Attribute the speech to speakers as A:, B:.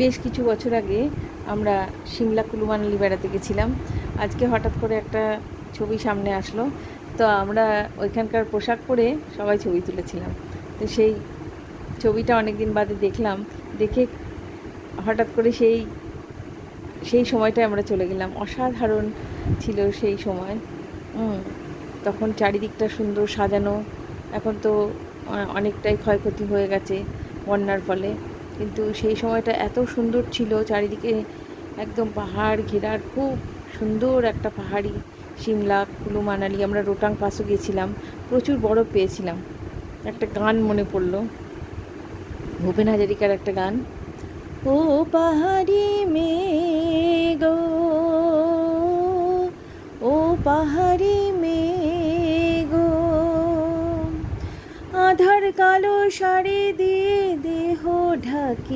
A: বেশ কিছু বছর আগে আমরা সিমলা কুলু মানালি বেড়াতে গেছিলাম। আজকে হঠাৎ করে একটা ছবি সামনে আসলো, তো আমরা ওইখানকার পোশাক পরে সবাই ছবি তুলেছিলাম। তো সেই ছবিটা অনেক দিন বাদে দেখলাম, দেখে হঠাৎ করে সেই সেই সময়টায় আমরা চলে গেলাম। অসাধারণ ছিল সেই সময়। তখন চারিদিকটা সুন্দর সাজানো। এখন তো অনেকটাই ক্ষয়ক্ষতি হয়ে গেছে বন্যার ফলে, কিন্তু সেই সময়টা এত সুন্দর ছিল। চারিদিকে একদম পাহাড় ঘেরার খুব সুন্দর একটা পাহাড়ি সিমলা কুলু মানালি। আমরা রোটাং পাসও গেছিলাম, প্রচুর বরফ পেয়েছিলাম। একটা গান মনে পড়লো, ভূপেন হাজারিকার একটা গান, ও পাহাড়ি মেয়ে গো, ও পাহাড়ি মেয়ে গো, আধার কালো শাড়ি দিয়ে দেহ ঢাকি।